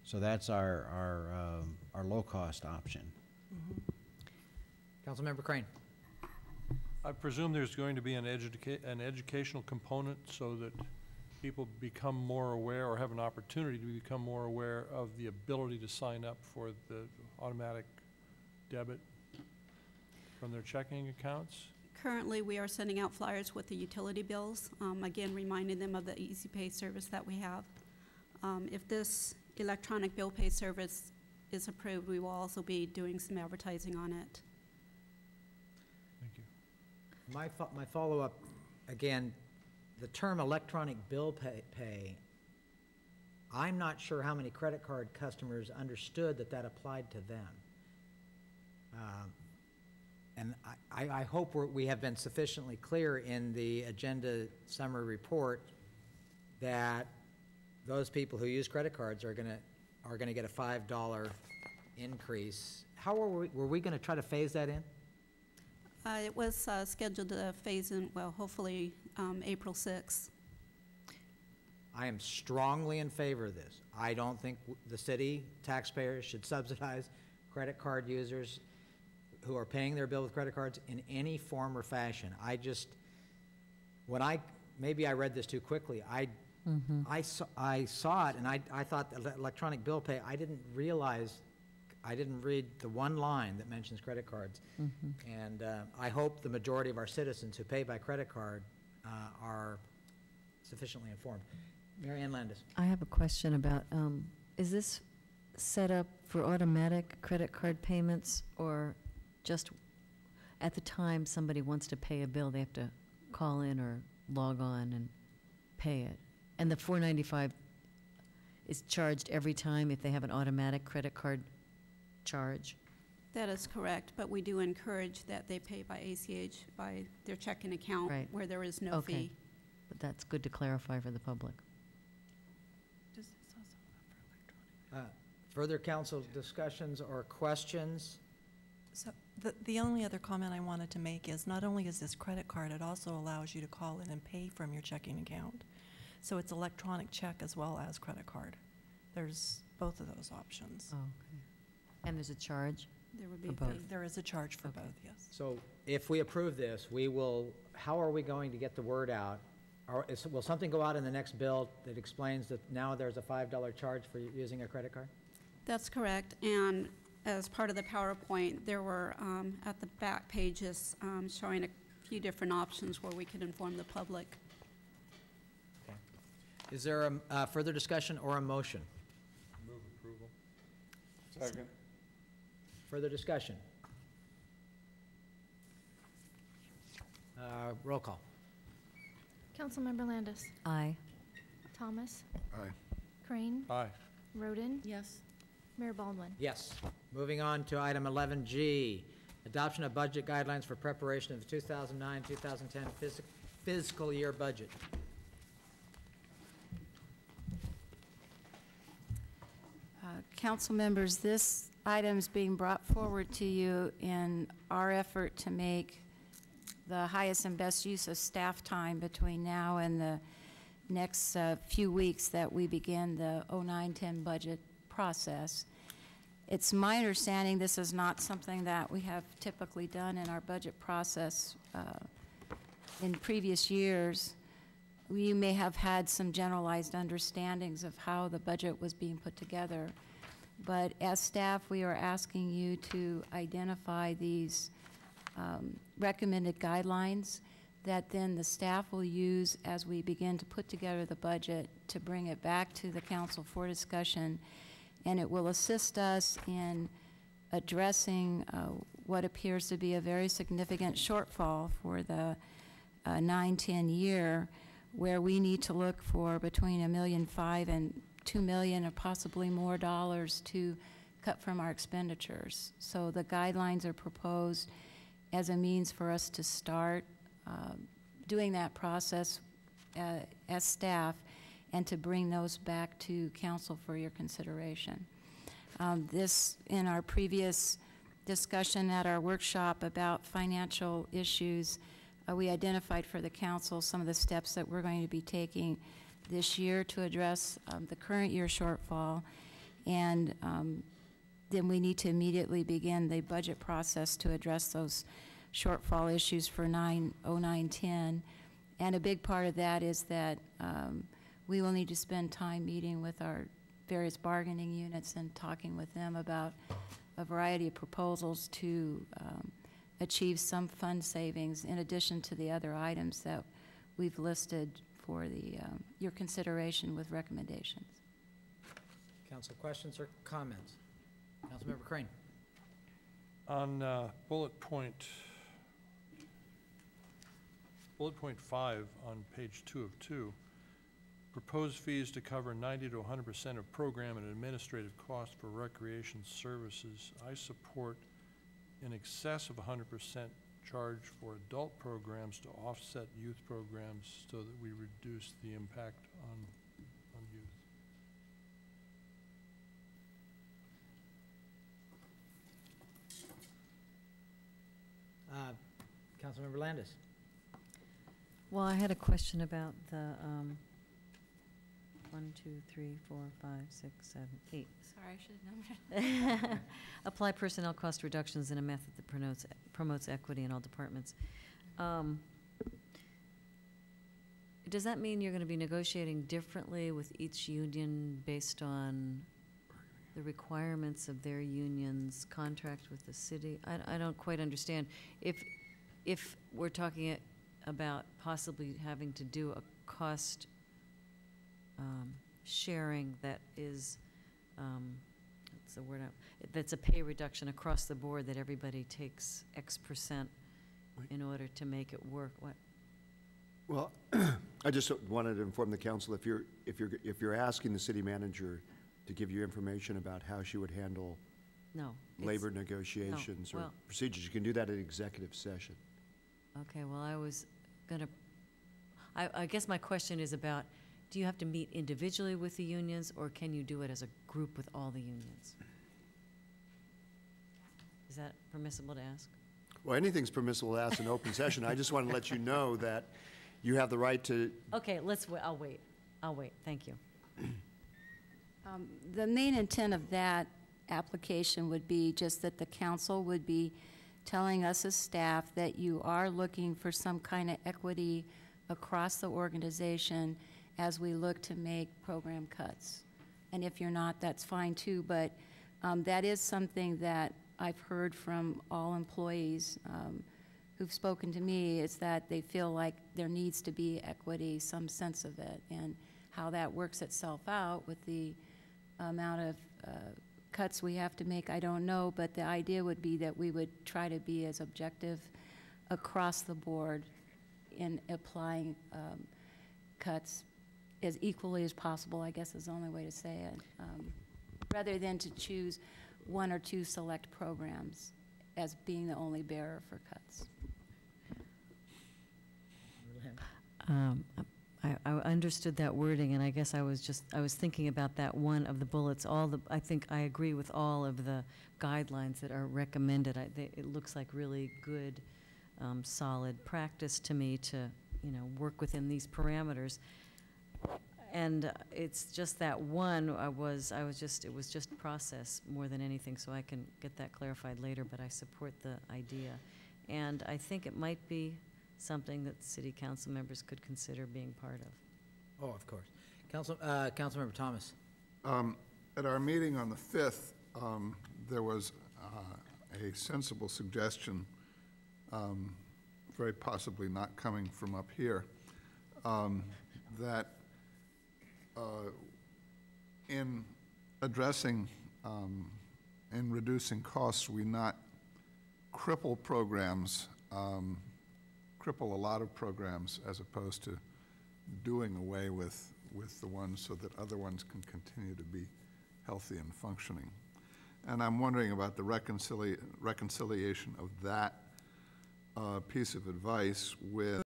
So that's our low-cost option. Councilmember Crane. I presume there's going to be an educational component so that people become more aware or have an opportunity to become more aware of the ability to sign up for the automatic debit from their checking accounts. Currently, we are sending out flyers with the utility bills, again, reminding them of the Easy Pay service that we have. If this electronic bill pay service is approved, we will also be doing some advertising on it. Thank you. My follow-up, again, the term electronic bill pay, I'm not sure how many credit card customers understood that applied to them. And I hope we have been sufficiently clear in the agenda summary report that those people who use credit cards are going to get a $5 increase. How were we going to try to phase that in? It was scheduled to phase in, well, hopefully April 6th. I am strongly in favor of this. I don't think the city taxpayers should subsidize credit card users who are paying their bill with credit cards in any form or fashion. Maybe I read this too quickly. I saw it and I thought that electronic bill pay, I didn't read the one line that mentions credit cards. And I hope the majority of our citizens who pay by credit card are sufficiently informed. Mary Ann Landis. I have a question about, is this set up for automatic credit card payments, or just at the time somebody wants to pay a bill, they have to call in or log on and pay it? And the $4.95 is charged every time if they have an automatic credit card charge? That is correct, but we do encourage that they pay by ACH, by their checking account, Right. where there is no fee. But that's good to clarify for the public. Does this also allow for electronic? Further council discussions or questions? So the only other comment I wanted to make is not only is this credit card, it also allows you to call in and pay from your checking account. So it's electronic check as well as credit card. There's both of those options. Oh, okay. And there's a charge? There would be For a fee. both. There is a charge for both, yes. So if we approve this, how are we going to get the word out? Will something go out in the next bill that explains that now there's a $5 charge for using a credit card? That's correct, and as part of the PowerPoint, there were at the back pages showing a few different options where we could inform the public. Okay. Is there a further discussion or a motion? Move approval. Second. Further discussion? Roll call. Councilmember Landis. Aye. Thomas. Aye. Crane. Aye. Roden. Yes. Mayor Baldwin. Yes. Moving on to item 11G, adoption of budget guidelines for preparation of the 2009-2010 fiscal year budget. Council members, this item is being brought forward to you in our effort to make the highest and best use of staff time between now and the next few weeks that we begin the 09-10 budget process. It's my understanding this is not something that we have typically done in our budget process in previous years. You may have had some generalized understandings of how the budget was being put together, but as staff, we are asking you to identify these recommended guidelines that then the staff will use as we begin to put together the budget to bring it back to the council for discussion, and it will assist us in addressing what appears to be a very significant shortfall for the 9-10 year, where we need to look for between $1.5 million and $2 million or possibly more dollars to cut from our expenditures. So the guidelines are proposed as a means for us to start doing that process as staff and to bring those back to council for your consideration. This, in our previous discussion at our workshop about financial issues, we identified for the council some of the steps that we're going to be taking this year to address the current year shortfall. And then we need to immediately begin the budget process to address those shortfall issues for 90910. And a big part of that is that we will need to spend time meeting with our various bargaining units and talking with them about a variety of proposals to achieve some fund savings in addition to the other items that we've listed for your consideration with recommendations. Council questions or comments? Councilmember Crane. On bullet point 5 on page 2 of 2, proposed fees to cover 90 to 100% of program and administrative costs for recreation services. I support in excess of 100% charge for adult programs to offset youth programs so that we reduce the impact on youth. Councilmember Landis. Well, I had a question about the 1, 2, 3, 4, 5, 6, 7, 8. Sorry, I should have numbered. Apply personnel cost reductions in a method that promotes equity in all departments. Does that mean you're going to be negotiating differently with each union based on the requirements of their union's contract with the city? I don't quite understand. If we're talking about possibly having to do a cost sharing that is, what's the word, that's a pay reduction across the board, that everybody takes X percent in order to make it work. What? Well, I just wanted to inform the council, if you're asking the city manager to give you information about how she would handle labor negotiations or procedures, you can do that at executive session. Okay, well, I was gonna, I guess my question is about, do you have to meet individually with the unions, or can you do it as a group with all the unions? Is that permissible to ask? Well, anything's permissible to ask in open session. I just want to let you know that you have the right to. Okay, I'll wait. Thank you. The main intent of that application would be just that the council would be telling us as staff that you are looking for some kind of equity across the organization as we look to make program cuts. And if you're not, that's fine too, but that is something that I've heard from all employees who've spoken to me, is that they feel like there needs to be equity, some sense of it, and how that works itself out with the amount of cuts we have to make, I don't know, but the idea would be that we would try to be as objective across the board in applying cuts as equally as possible, I guess is the only way to say it, rather than to choose one or two select programs as being the only bearer for cuts. I understood that wording, and I guess I was thinking about that one of the bullets. I think I agree with all of the guidelines that are recommended. It looks like really good, solid practice to me to, work within these parameters. And it's just that one, it was just process more than anything, so I can get that clarified later, but I support the idea. And I think it might be something that city council members could consider being part of. Oh, of course. Councilmember Thomas. At our meeting on the 5th, there was a sensible suggestion, very possibly not coming from up here, that in addressing and reducing costs, we not cripple programs, cripple a lot of programs, as opposed to doing away with the ones so that other ones can continue to be healthy and functioning. And I'm wondering about the reconciliation of that piece of advice with